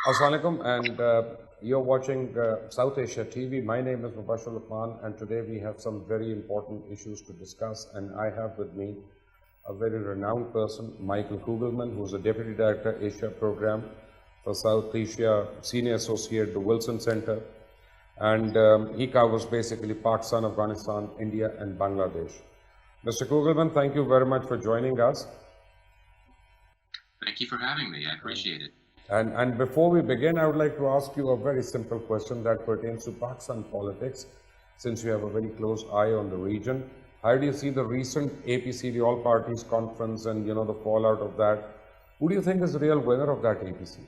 Assalamualaikum, and you're watching South Asia TV. My name is Mubasher Lucman, and today we have some very important issues to discuss. And I have with me a very renowned person, Michael Kugelman, who's the Deputy Director, Asia Program for South Asia, Senior Associate at the Wilson Center. And he covers basically Pakistan, Afghanistan, India, and Bangladesh. Mr. Kugelman, thank you very much for joining us. Thank you for having me. I appreciate it. And before we begin, I would like to ask you a very simple question that pertains to Pakistan politics, since you have a very close eye on the region. How do you see the recent APC, the All Parties Conference, and the fallout of that? Who do you think is the real winner of that APC?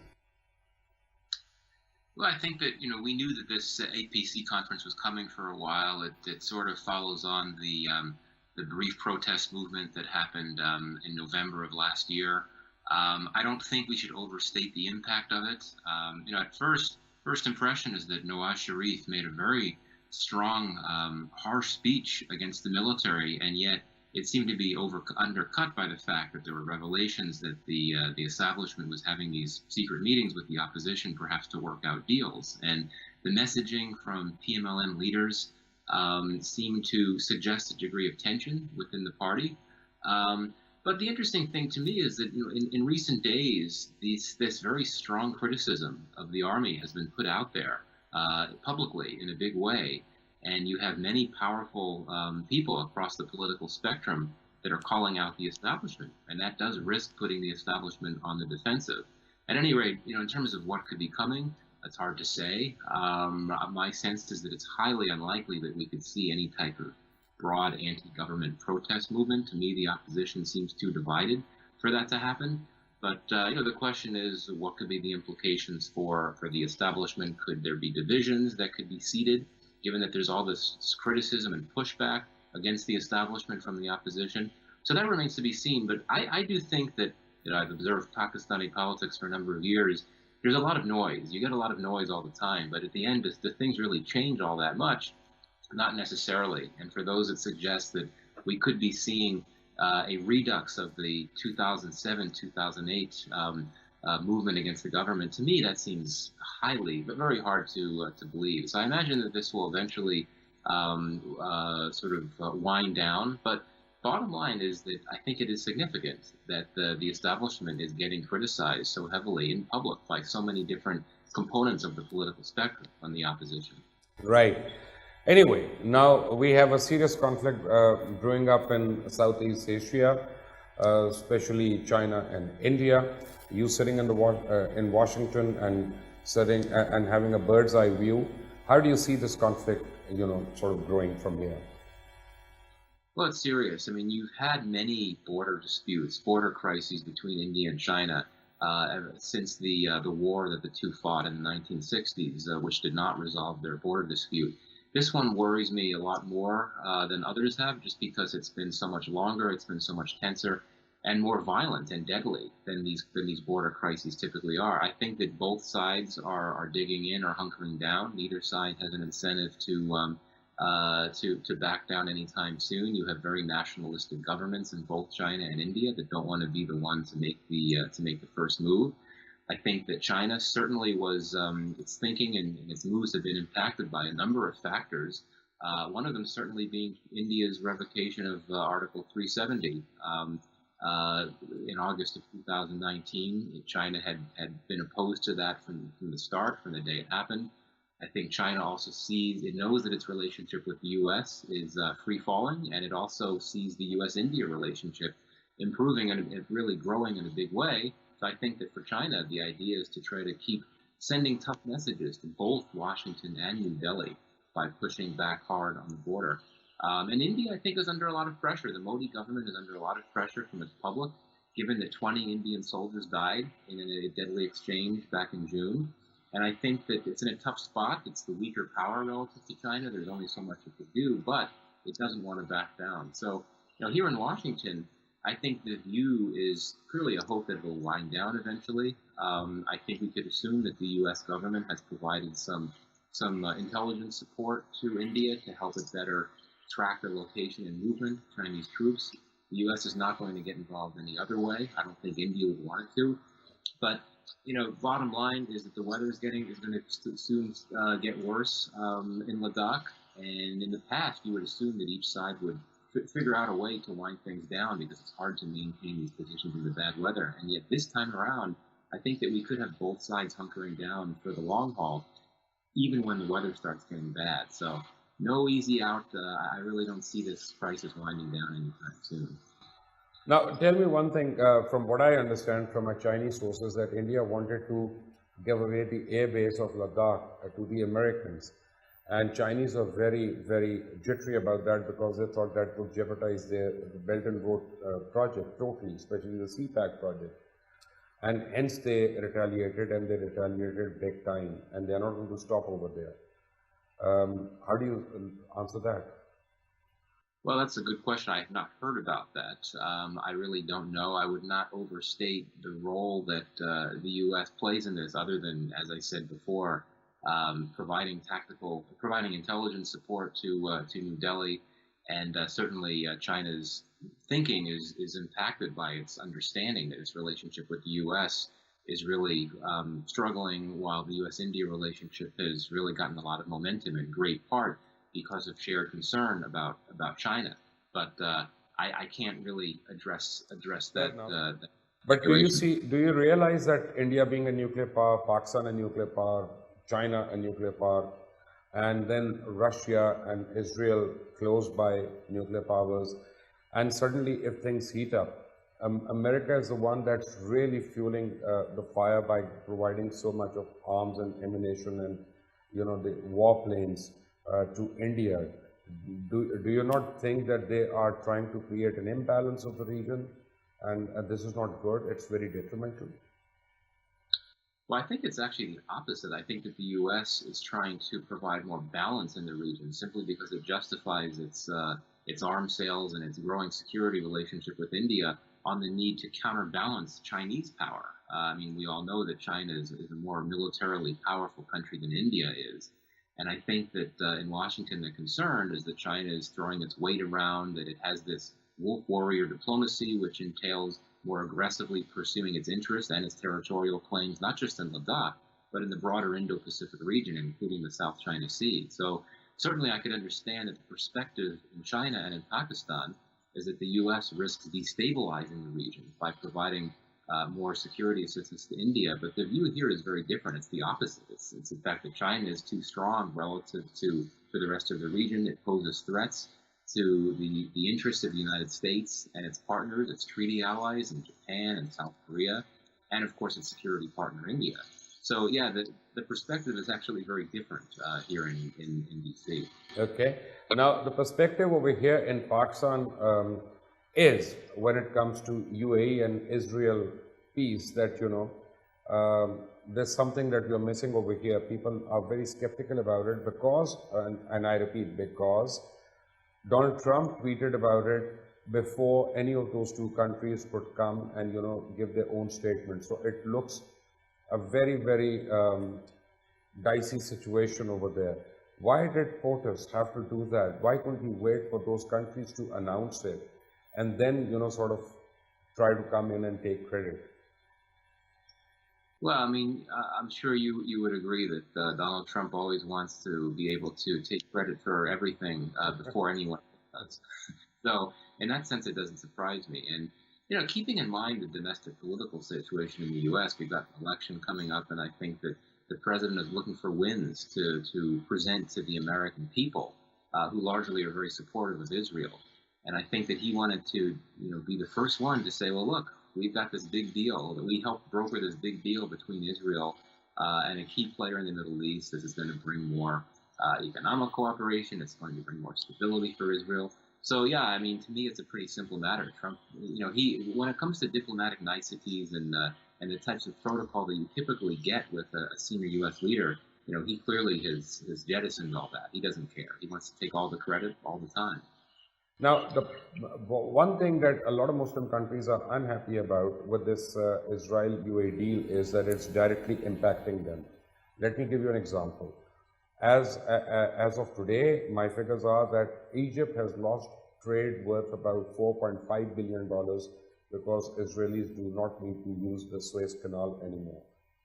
Well, I think that we knew that this APC conference was coming for a while. It sort of follows on the brief protest movement that happened in November of last year. I don't think we should overstate the impact of it. At first impression is that Nawaz Sharif made a very strong, harsh speech against the military, and yet it seemed to be undercut by the fact that there were revelations that the establishment was having these secret meetings with the opposition, perhaps to work out deals. And the messaging from PMLN leaders seemed to suggest a degree of tension within the party. But the interesting thing to me is that in recent days, this very strong criticism of the army has been put out there publicly in a big way, and you have many powerful people across the political spectrum that are calling out the establishment, and that does risk putting the establishment on the defensive. At any rate, in terms of what could be coming, it's hard to say. My sense is that it's highly unlikely that we could see any type of broad anti-government protest movement. To me, the opposition seems too divided for that to happen. But the question is, what could be the implications for the establishment? Could there be divisions that could be seeded, given that there's all this criticism and pushback against the establishment from the opposition? So that remains to be seen. But I do think that I've observed Pakistani politics for a number of years. There's a lot of noise. You get a lot of noise all the time. But at the end, do things really change all that much? Not necessarily. And for those that suggest that we could be seeing a redux of the 2007-2008 movement against the government, to me that seems but very hard to believe. So I imagine that this will eventually wind down. But bottom line is that I think it is significant that the establishment is getting criticized so heavily in public by so many different components of the political spectrum on the opposition. Right. Anyway, now we have a serious conflict brewing up in Southeast Asia, especially China and India. You sitting in Washington and sitting and having a bird's eye view, how do you see this conflict, sort of growing from here? Well, it's serious. I mean, you've had many border disputes, border crises between India and China since the war that the two fought in the 1960s, which did not resolve their border dispute. This one worries me a lot more than others have, just because it's been so much longer, it's been so much tenser, and more violent and deadly than these border crises typically are. I think that both sides are digging in or hunkering down. Neither side has an incentive to back down anytime soon. You have very nationalistic governments in both China and India that don't want to be the one to make the first move. I think that China certainly was, its thinking and its moves have been impacted by a number of factors. One of them certainly being India's revocation of Article 370. In August of 2019, China had been opposed to that from the start, from the day it happened. I think China also knows that its relationship with the U.S. is free-falling, and it also sees the U.S.-India relationship improving and really growing in a big way. So I think that for China, the idea is to try to keep sending tough messages to both Washington and New Delhi by pushing back hard on the border. And India, I think, is under a lot of pressure. The Modi government is under a lot of pressure from its public, given that 20 Indian soldiers died in a deadly exchange back in June. And I think that it's in a tough spot. It's the weaker power relative to China. There's only so much it could do, but it doesn't want to back down. So, here in Washington, I think the view is clearly a hope that it will wind down eventually. I think we could assume that the U.S. government has provided some intelligence support to India to help it better track the location and movement of Chinese troops. The U.S. is not going to get involved any other way. I don't think India would want it to. But bottom line is that the weather is going to soon get worse in Ladakh. And in the past, you would assume that each side would figure out a way to wind things down because it's hard to maintain these positions in the bad weather. And yet this time around, I think that we could have both sides hunkering down for the long haul, even when the weather starts getting bad. So no easy out. I really don't see this crisis winding down anytime soon. Now, tell me one thing, from what I understand from my Chinese sources, that India wanted to give away the air base of Ladakh to the Americans. And Chinese are very, very jittery about that because they thought that would jeopardize their Belt and Road project totally, especially the CPAC project. And hence they retaliated, and they retaliated big time, and they're not going to stop over there. How do you answer that? Well, that's a good question. I have not heard about that. I really don't know. I would not overstate the role that the U.S. plays in this, other than, as I said before, providing intelligence support to New Delhi, and certainly China's thinking is impacted by its understanding that its relationship with the U.S. is really struggling, while the U.S.-India relationship has really gotten a lot of momentum, in great part because of shared concern about China. But I can't really address that. But do you realize that India being a nuclear power, Pakistan a nuclear power, China a nuclear power, and then Russia and Israel close by nuclear powers, and suddenly if things heat up, America is the one that's really fueling the fire by providing so much of arms and ammunition and the warplanes to India. Do you not think that they are trying to create an imbalance of the region, and this is not good? It's very detrimental. Well, I think it's actually the opposite. I think that the U.S. is trying to provide more balance in the region simply because it justifies its arms sales and its growing security relationship with India on the need to counterbalance Chinese power. I mean, we all know that China is a more militarily powerful country than India is. And I think that in Washington, the concern is that China is throwing its weight around, that it has this wolf warrior diplomacy, which entails more aggressively pursuing its interests and its territorial claims, not just in Ladakh, but in the broader Indo-Pacific region, including the South China Sea. So certainly I could understand that the perspective in China and in Pakistan is that the U.S. risks destabilizing the region by providing more security assistance to India. But the view here is very different. It's the opposite. It's the fact that China is too strong relative to the rest of the region. It poses threats to the interests of the United States and its partners, its treaty allies in Japan and South Korea, and of course its security partner India. So yeah, the perspective is actually very different here in DC. Okay. Now the perspective over here in Pakistan is, when it comes to UAE and Israel peace, that there's something that we're missing over here. People are very skeptical about it because, and I repeat, because Donald Trump tweeted about it before any of those two countries could come and give their own statement. So it looks a very, very dicey situation over there. Why did POTUS have to do that? Why couldn't he wait for those countries to announce it and then sort of try to come in and take credit? Well, I mean, I'm sure you would agree that Donald Trump always wants to be able to take credit for everything before anyone does. So, in that sense, it doesn't surprise me. And keeping in mind the domestic political situation in the U.S., we've got an election coming up, and I think that the president is looking for wins to present to the American people, who largely are very supportive of Israel. And I think that he wanted to, be the first one to say, well, look, we've got this big deal, that we helped broker this big deal between Israel and a key player in the Middle East. This is going to bring more economic cooperation. It's going to bring more stability for Israel. So, yeah, I mean, to me, it's a pretty simple matter. Trump, when it comes to diplomatic niceties and the types of protocol that you typically get with a senior U.S. leader, he clearly has jettisoned all that. He doesn't care. He wants to take all the credit all the time. Now, the one thing that a lot of Muslim countries are unhappy about with this Israel-UAE deal is that it's directly impacting them. Let me give you an example. As of today, my figures are that Egypt has lost trade worth about $4.5 billion because Israelis do not need to use the Suez Canal anymore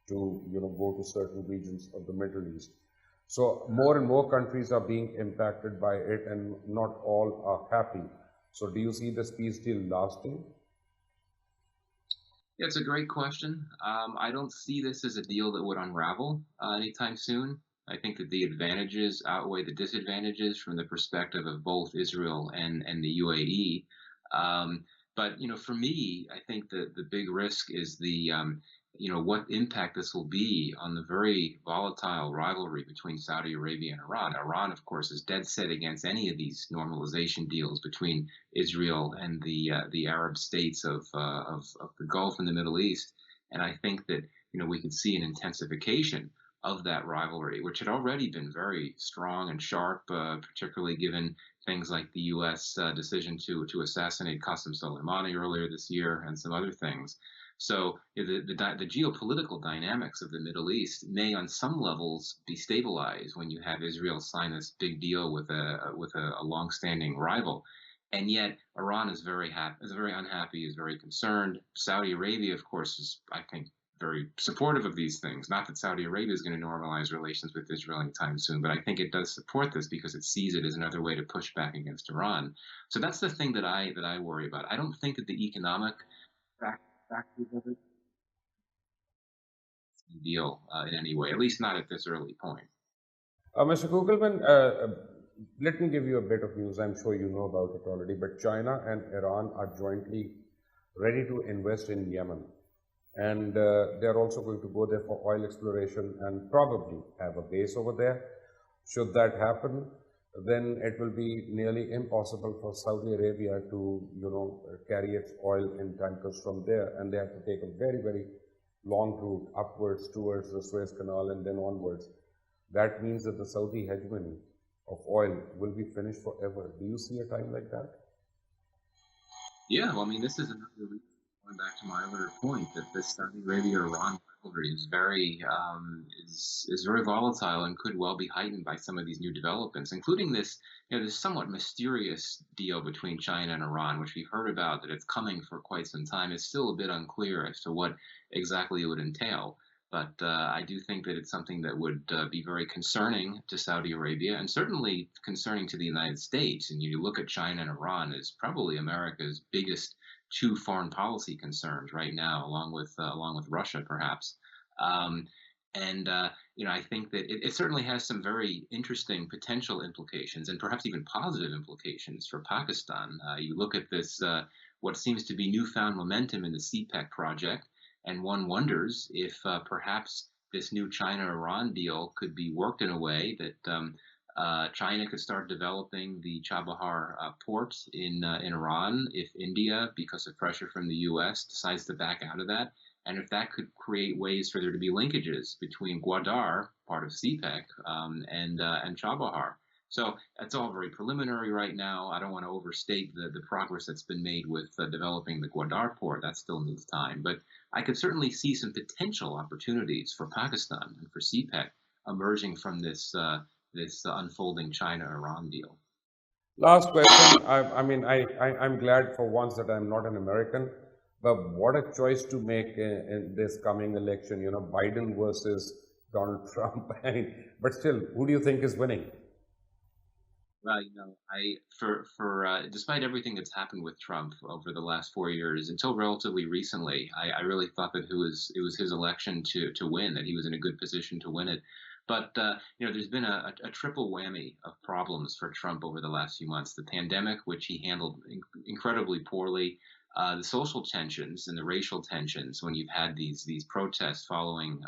to, go to certain regions of the Middle East. So more and more countries are being impacted by it, and not all are happy. So do you see this peace deal lasting? Yeah, it's a great question. I don't see this as a deal that would unravel anytime soon. I think that the advantages outweigh the disadvantages from the perspective of both Israel and the UAE. But for me, I think that the big risk is what impact this will be on the very volatile rivalry between Saudi Arabia and Iran. Iran, of course, is dead set against any of these normalization deals between Israel and the Arab states of the Gulf and the Middle East. And I think that we could see an intensification of that rivalry, which had already been very strong and sharp, particularly given things like the U.S. Decision to assassinate Qasem Soleimani earlier this year and some other things. So the geopolitical dynamics of the Middle East may, on some levels, be stabilized when you have Israel sign this big deal with a longstanding rival. And yet, Iran is very unhappy, is very concerned. Saudi Arabia, of course, is, I think, very supportive of these things. Not that Saudi Arabia is going to normalize relations with Israel anytime soon, but I think it does support this because it sees it as another way to push back against Iran. So that's the thing that I worry about. I don't think that the economic factors of it deal in any way, at least not at this early point. Mr. Kugelman, let me give you a bit of news. I'm sure you know about it already, but China and Iran are jointly ready to invest in Yemen. And they're also going to go there for oil exploration and probably have a base over there. Should that happen, then it will be nearly impossible for Saudi Arabia to, carry its oil in tankers from there, and they have to take a very, very long route upwards towards the Suez Canal and then onwards. That means that the Saudi hegemony of oil will be finished forever. Do you see a time like that? Yeah, well, I mean, this is another reason, going back to my earlier point, that this Saudi Arabia-Iran rivalry is very volatile and could well be heightened by some of these new developments, including this somewhat mysterious deal between China and Iran, which we've heard about, that it's coming for quite some time. It's still a bit unclear as to what exactly it would entail. But I do think that it's something that would be very concerning to Saudi Arabia, and certainly concerning to the United States. And you look at China and Iran as probably America's biggest two foreign policy concerns right now, along with Russia, perhaps. I think that it certainly has some very interesting potential implications, and perhaps even positive implications for Pakistan. You look at this, what seems to be newfound momentum in the CPEC project, and one wonders if perhaps this new China-Iran deal could be worked in a way that China could start developing the Chabahar port in Iran if India, because of pressure from the U.S., decides to back out of that, and if that could create ways for there to be linkages between Gwadar, part of CPEC, and Chabahar. So that's all very preliminary right now. I don't want to overstate the progress that's been made with developing the Gwadar port. That still needs time. But I could certainly see some potential opportunities for Pakistan and for CPEC emerging from this unfolding China-Iran deal. Last question. I'm glad for once that I'm not an American, but what a choice to make in this coming election, Biden versus Donald Trump. But still, who do you think is winning? Well, despite everything that's happened with Trump over the last 4 years, until relatively recently, I really thought that it was his election to win, that he was in a good position to win it. But there's been a triple whammy of problems for Trump over the last few months: the pandemic, which he handled incredibly poorly, the social tensions and the racial tensions when you've had these protests following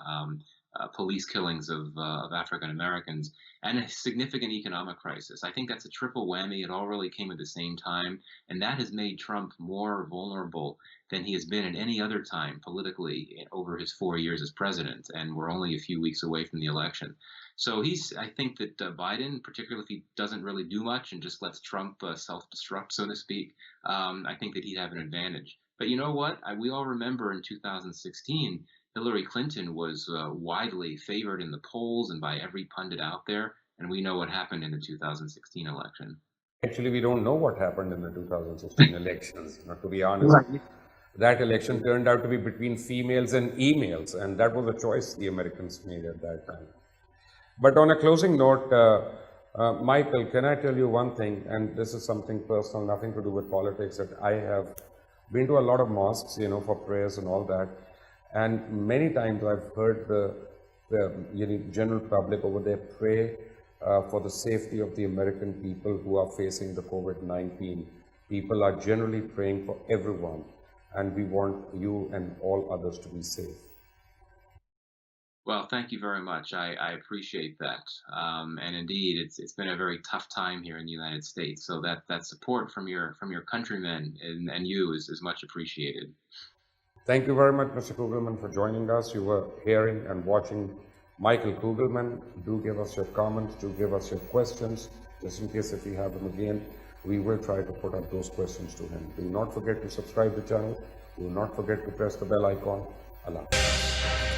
police killings of African Americans, and a significant economic crisis. I think that's a triple whammy. It all really came at the same time, and that has made Trump more vulnerable than he has been at any other time politically over his 4 years as president, and we're only a few weeks away from the election. So I think that Biden, particularly if he doesn't really do much and just lets Trump self-destruct, so to speak, I think that he'd have an advantage. But you know what? We all remember in 2016, Hillary Clinton was widely favored in the polls and by every pundit out there, and we know what happened in the 2016 election. Actually, we don't know what happened in the 2016 elections, to be honest. Right. that election turned out to be between females and emails, and that was a choice the Americans made at that time. But on a closing note, Michael, can I tell you one thing, and this is something personal, nothing to do with politics, that I have been to a lot of mosques, for prayers and all that, and many times I've heard the general public over there pray for the safety of the American people who are facing the COVID-19. People are generally praying for everyone, and we want you and all others to be safe. Well, thank you very much. I appreciate that. And indeed, it's been a very tough time here in the United States. So that support from your countrymen and you is much appreciated. Thank you very much, Mr. Kugelman, for joining us. You were hearing and watching Michael Kugelman. Do give us your comments, do give us your questions, just in case if we have them again. We will try to put up those questions to him. Do not forget to subscribe to the channel. Do not forget to press the bell icon. Allah.